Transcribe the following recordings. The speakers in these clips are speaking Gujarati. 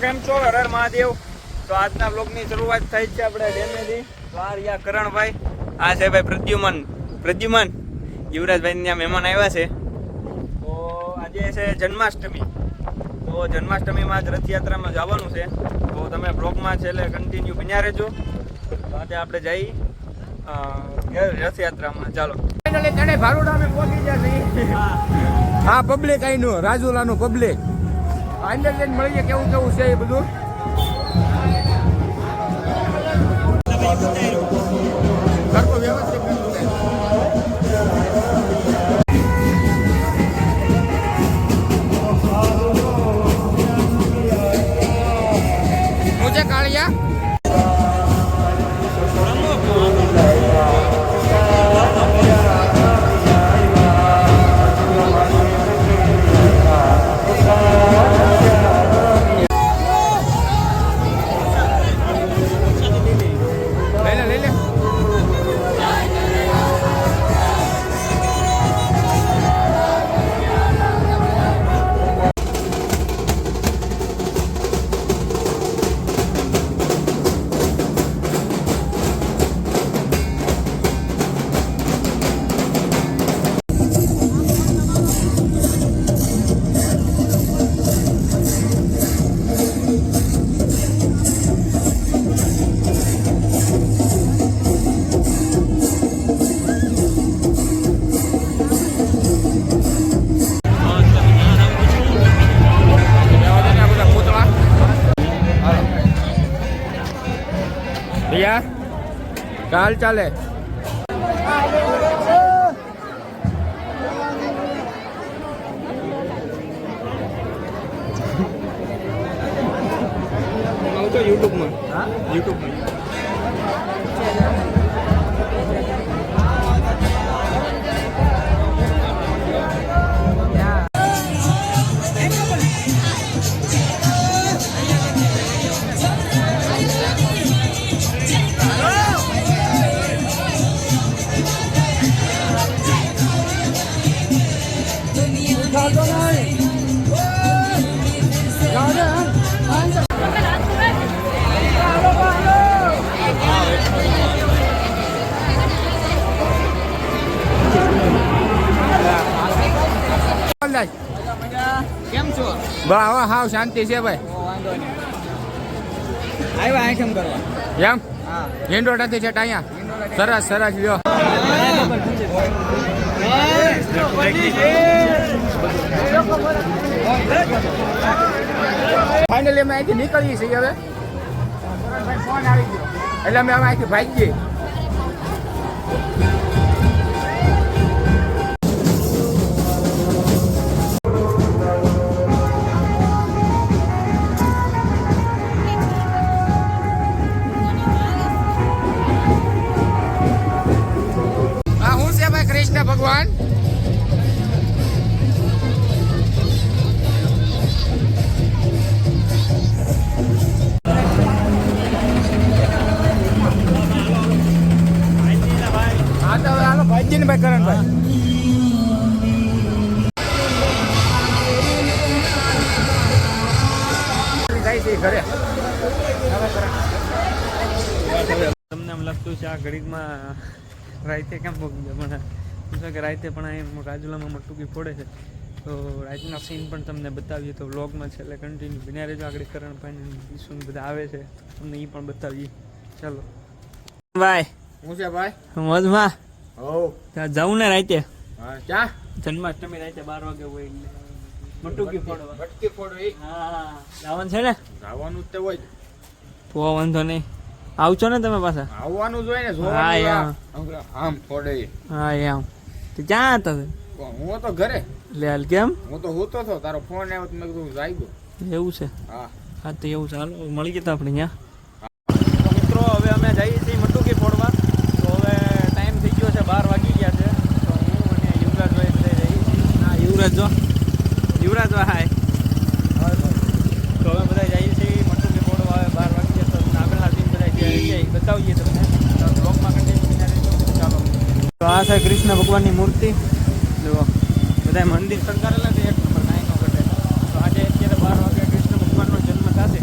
કેમ છો? હર હર મહાદેવ. તો આજના બ્લોગની શરૂઆત થઈ છે આપણે ડેમેથી. તો આ રહ્યા કરણભાઈ, આ છે ભાઈ પ્રદ્યુમન યુવરાજભાઈ ત્યાં મહેમાન આવ્યા છે. તો આજે છે જન્માષ્ટમી. તો જન્માષ્ટમીમાં જ રથયાત્રામાં જવાનું છે. તો તમે બ્લોગમાં છેલ્લે કન્ટિન્યુ બન્યા રહેજો. તો આજે આપણે જઈ રથયાત્રામાં. ચાલો તને ભારોડા પહોંચી જાય. હા, પબ્લિક અહીંનું રાજુલાનું પબ્લિક અંદર જઈને મળીએ કેવું કેવું છે એ બધું. વ્યવસ્થિત મુજે કાળિયા ચાલ ચાલે. યુટ્યુબમાં કેમ છો? બા હાવ શાંતિ છે ભાઈ. આવ્યા આઈટમ કરવા એમ? હા, હિંડોળાથી છે અહીંયા. સરસ સરસ લ્યો. ફાઇનલી અમે અહીંથી નીકળીએ છીએ હવે. ફોન આવી ગયો એટલે અમે અહીંથી ભાગી જઈએ. કૃષ્ણ ભગવાન હા તો હાલો ભાઈ ને ભાઈ કરણભાઈ જાય છે ઘરે. તમને એમ લાગતું છે આ ઘડીકમાં રાતે કેમ ભોગવી જાય, પણ કે રાતે પણ એમ રાજુલામાં મટુકી ફોડે છે. તો રાતના સીન પણ તમને બતાવીએ. તો વ્લોગમાં છેલ્લે કન્ટિન્યુ બન્યા રહેજો. આગળ કરણભાઈ ઈસુન બધા આવે છે, તમને એ પણ બતાવીએ. ચાલો ભાઈ. હું છે ભાઈ મજમાં હો જાઉં ને રાતે. ક્યાં? જન્માષ્ટમી રાતે 12 વાગે હોય મટુકી ફોડવા. મટકી ફોડવી? હા, જવાનું છે ને? જવાનું જ હોય. તો વાંધો નહીં, આવશો ને તમે પાછા? આવવાનું જોઈએ ને. આમ ફોડે. હા એમ. તો ક્યાં હતા? હું તો ઘરે. લે હાલ કેમ? હું તો હોતો હતો, તારો ફોન આવ્યો તો મેં કીધું જાગ્યો. એવું છે? હા હા તો એવું ચાલો મળી ગયા આપણે ત્યાં. તો મિત્રો હવે અમે જઈએ છીએ મટુકી ફોડવા. તો હવે ટાઈમ થઈ ગયો છે, 12 વાગી ગયા છે. તો હું અને યુવરાજભાઈ બધા જઈએ છીએ. હા યુવરાજભાઈ તો હવે બધા જઈએ છીએ મટુકી ફોડવા. હવે 12 વાગી ગયા. તો આગળના સીન બધા જે બતાવીએ તમને બ્લોગમાં કન્ટિન્યુ. ચાલો. તો આ છે કૃષ્ણ ભગવાનની મૂર્તિ. જુઓ બધા મંદિર શણગારેલા છે, એક નંબર કાંઈ ન ઘટે. તો આજે અત્યારે 12 વાગે કૃષ્ણ ભગવાનનો જન્મ થશે.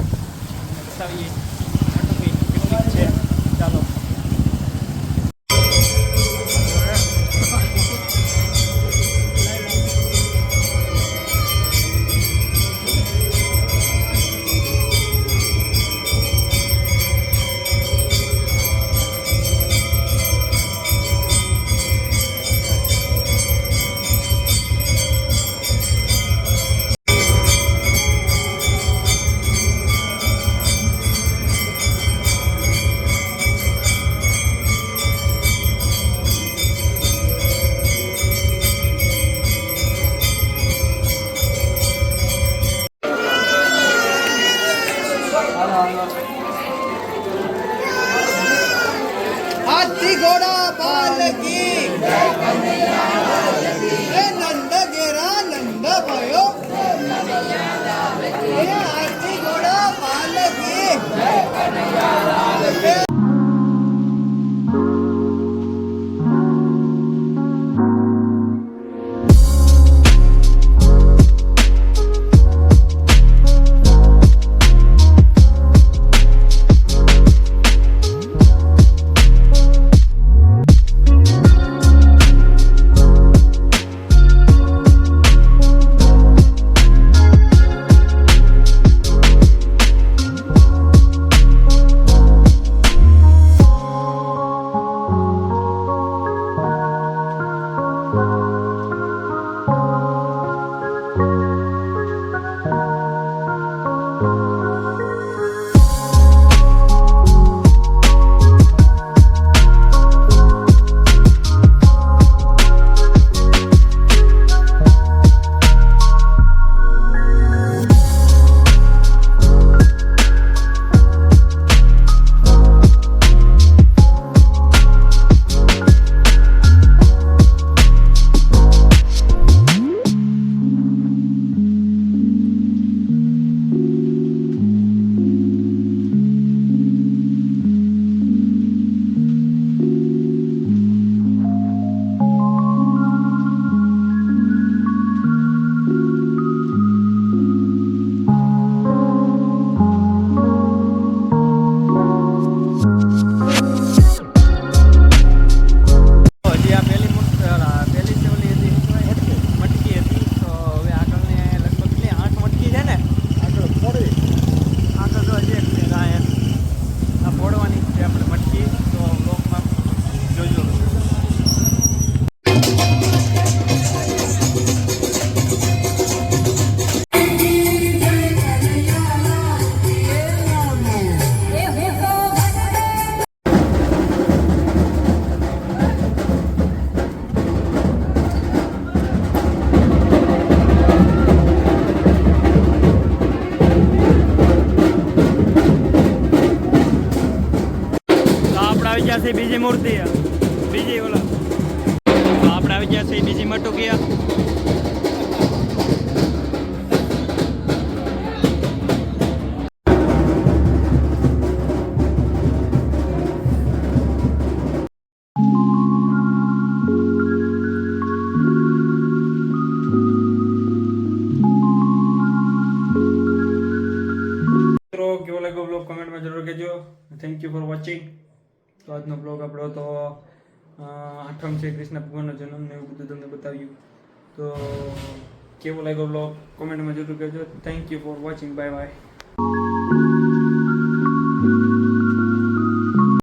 હજી આ પહેલી પહેલી જે ઓલી હતી શું કહેવાય? મટકી હતી. તો હવે આગળને લગભગ કેટલી 8 મટકી છે ને આગળ તો હજી એક છે આ ફોડવાની છે આપણે મટકી. તો બ્લોકમાં જોજો. આવી ગયા છે બીજી મૂર્તિ, બીજી ઓલા. તો આપણે આવી ગયા છે બીજી મટુકિયા. મિત્રો કેવો લાગ્યો બ્લોગ કમેન્ટમાં જરૂર કહેજો. Thank you for watching. તો આજનો બ્લોગ આપણો તો 8મ છે કૃષ્ણ ભગવાનનો જન્મ ને એવું બધું તમને બતાવ્યું. તો કેવો લાગ્યો બ્લોગ કોમેન્ટમાં જરૂર કહેજો. Thank you for watching. Bye bye.